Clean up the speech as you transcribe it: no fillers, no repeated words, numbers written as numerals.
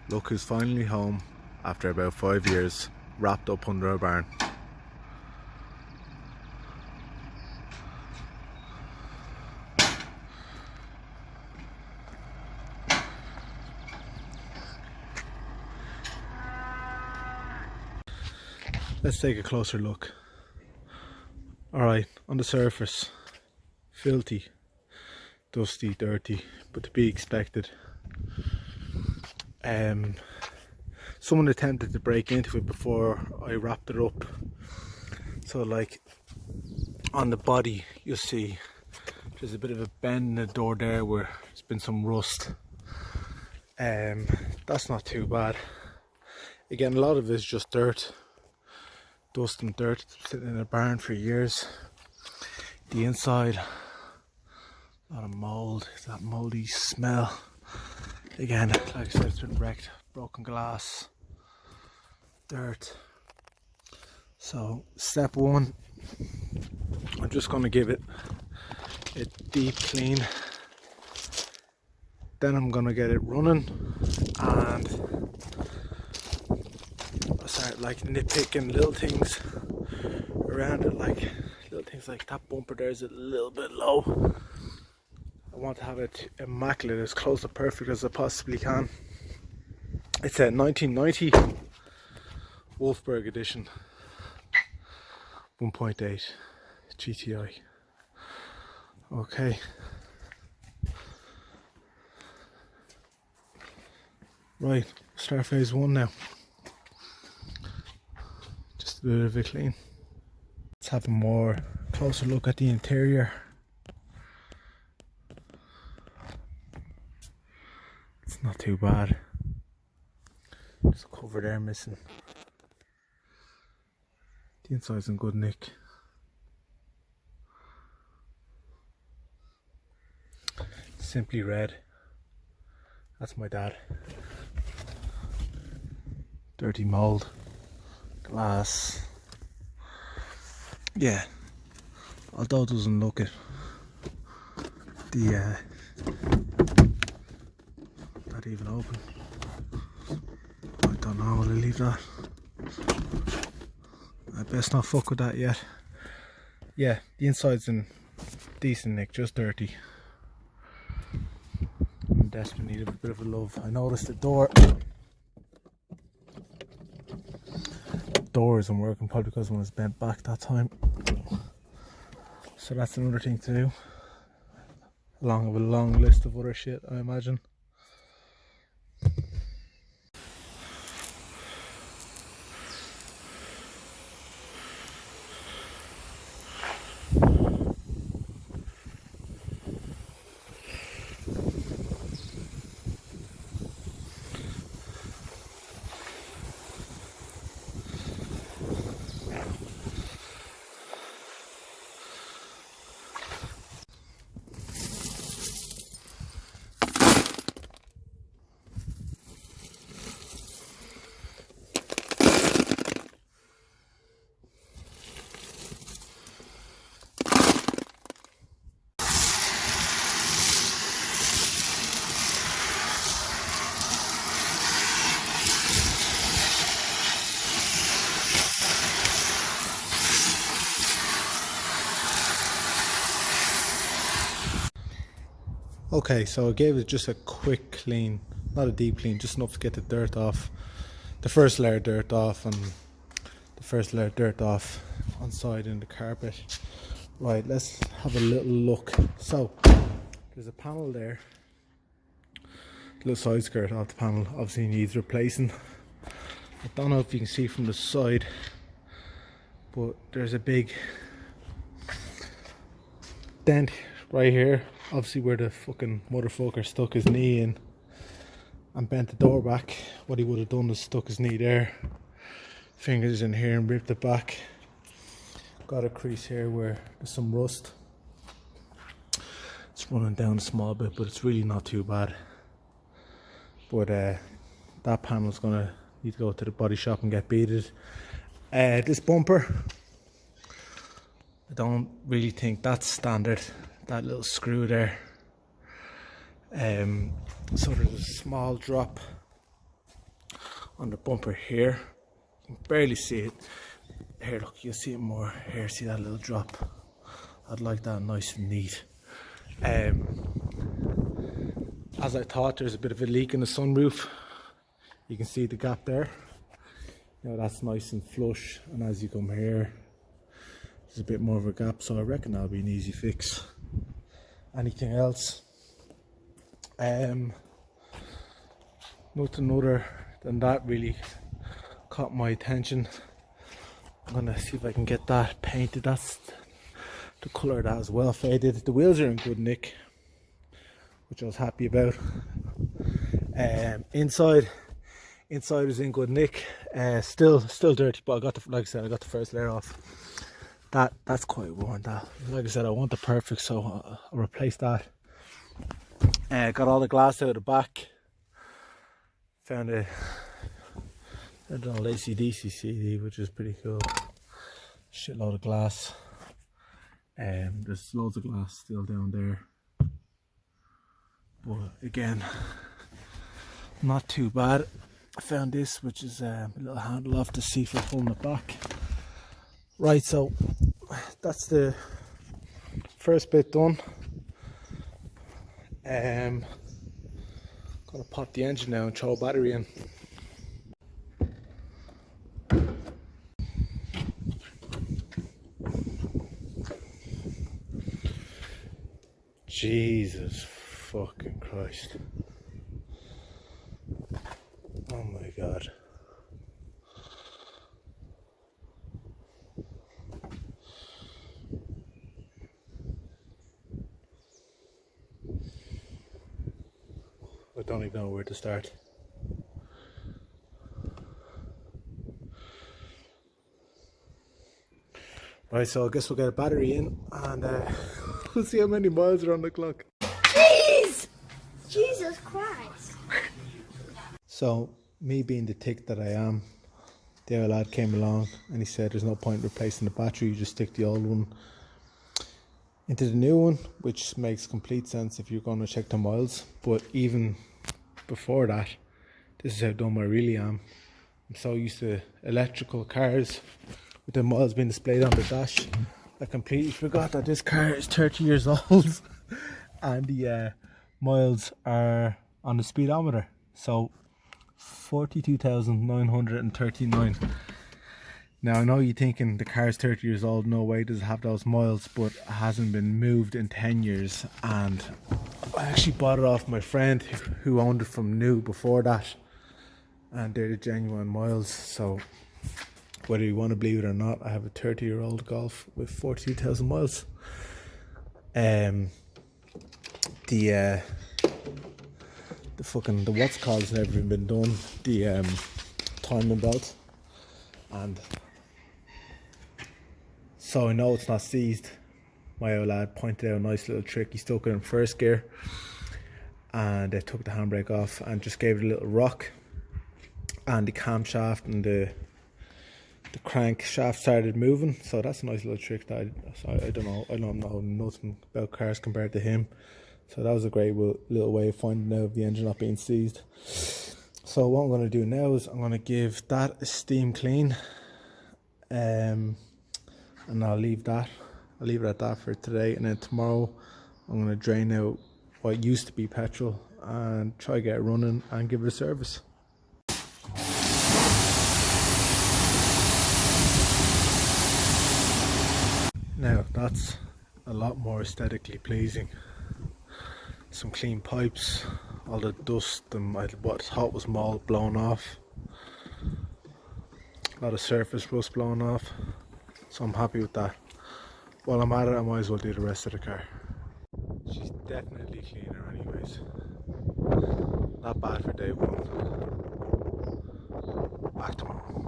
Look who's finally home after about 5 years, wrapped up under a barn. Let's take a closer look. Alright, on the surface, filthy, dusty, dirty, but to be expected. Someone attempted to break into it before I wrapped it up. So like on the body you'll see there's a bit of a bend in the door there where there's been some rust. That's not too bad. Again, a lot of it is just dirt. Dust and dirt, sitting in a barn for years. The inside, a lot of mould, that mouldy smell. Again, like I said, it's been wrecked, broken glass, dirt. So step one, I'm just going to give it a deep clean. Then I'm going to get it running and I start like nitpicking little things around it, like little things like that bumper there is a little bit low. I want to have it immaculate, as close to perfect as I possibly can. It's a 1990 Wolfsburg edition 1.8 GTI. Okay. Right, start phase one now. Just a bit of a clean. Let's have a more closer look at the interior. It's not too bad. There's a cover there missing. The inside's in good nick. Simply red. That's my dad. Dirty mould. Glass. Yeah. Although it doesn't look it. The not even open. I don't know, will I leave that? I best not fuck with that yet. Yeah, the inside's in decent nick, just dirty. I'm desperately need a bit of a love. I noticed the door isn't working, probably because one was bent back that time. So that's another thing to do. Along with a long list of other shit, I imagine. Okay, so I gave it just a quick clean, not a deep clean, just enough to get the dirt off, the first layer of dirt off, and the first layer of dirt off on side in the carpet. Right, let's have a little look. So there's a panel there, little side skirt off the panel, obviously needs replacing. I don't know if you can see from the side, but there's a big dent right here, obviously where the fucking motherfucker stuck his knee in and bent the door back. What he would have done is stuck his knee there, fingers in here and ripped it back. Got a crease here where there's some rust. It's running down a small bit, but it's really not too bad. But that panel's gonna need to go to the body shop and get beaded. This bumper, I don't really think that's standard. That little screw there. So there's a small drop on the bumper here. You can barely see it. Here, look, you'll see it more. Here, see that little drop? I'd like that nice and neat. As I thought, there's a bit of a leak in the sunroof. You can see the gap there. You know, that's nice and flush, and as you come here, there's a bit more of a gap, so I reckon that'll be an easy fix. Anything else? Nothing other than that really caught my attention. I'm gonna see if I can get that painted. That's the colour of that is well faded. The wheels are in good nick, which I was happy about. Inside is in good nick. Still dirty, but I got the, like I said, I got the first layer off. That's quite worn. That, like I said, I want the perfect, so I'll replace that. Got all the glass out of the back. Found an old AC/DC CD, which is pretty cool. Shitload of glass. There's loads of glass still down there, but again, not too bad. I found this, which is a little handle off the seat for pulling it back. Right, so that's the first bit done. Gonna pop the engine now and throw a battery in. Jesus fucking Christ. Oh my God. I don't even know where to start. Right, so I guess we'll get a battery in and we'll see how many miles are on the clock. Jeez! Jesus Christ. So, me being the tick that I am, the other lad came along and he said there's no point in replacing the battery, you just stick the old one into the new one, which makes complete sense if you're going to check the miles. But even before that, this is how dumb I really am. I'm so used to electrical cars with the miles being displayed on the dash. I completely forgot that this car is 30 years old and the miles are on the speedometer. So 42,939. Now I know you're thinking the car's 30 years old, no way does it have those miles, but it hasn't been moved in 10 years. And I actually bought it off my friend who owned it from new before that, and they're the genuine miles. So whether you want to believe it or not, I have a 30-year-old Golf with 42,000 miles. The what's called has never even been done. The timing belt, and so I know it's not seized. My old lad pointed out a nice little trick. He stuck it in first gear and took the handbrake off and just gave it a little rock, and the camshaft and the crank shaft started moving. So that's a nice little trick that I don't know nothing about cars compared to him. So that was a great little way of finding out the engine not being seized. So what I'm going to do now is I'm going to give that a steam clean, and I'll leave it at that for today. And then tomorrow I'm going to drain out what used to be petrol and try to get it running and give it a service. Now that's a lot more aesthetically pleasing. Some clean pipes, all the dust and what I thought was mold blown off, a lot of surface rust blown off, so I'm happy with that. While I'm at it, I might as well do the rest of the car. She's definitely cleaner anyways, not bad for day one. Back tomorrow.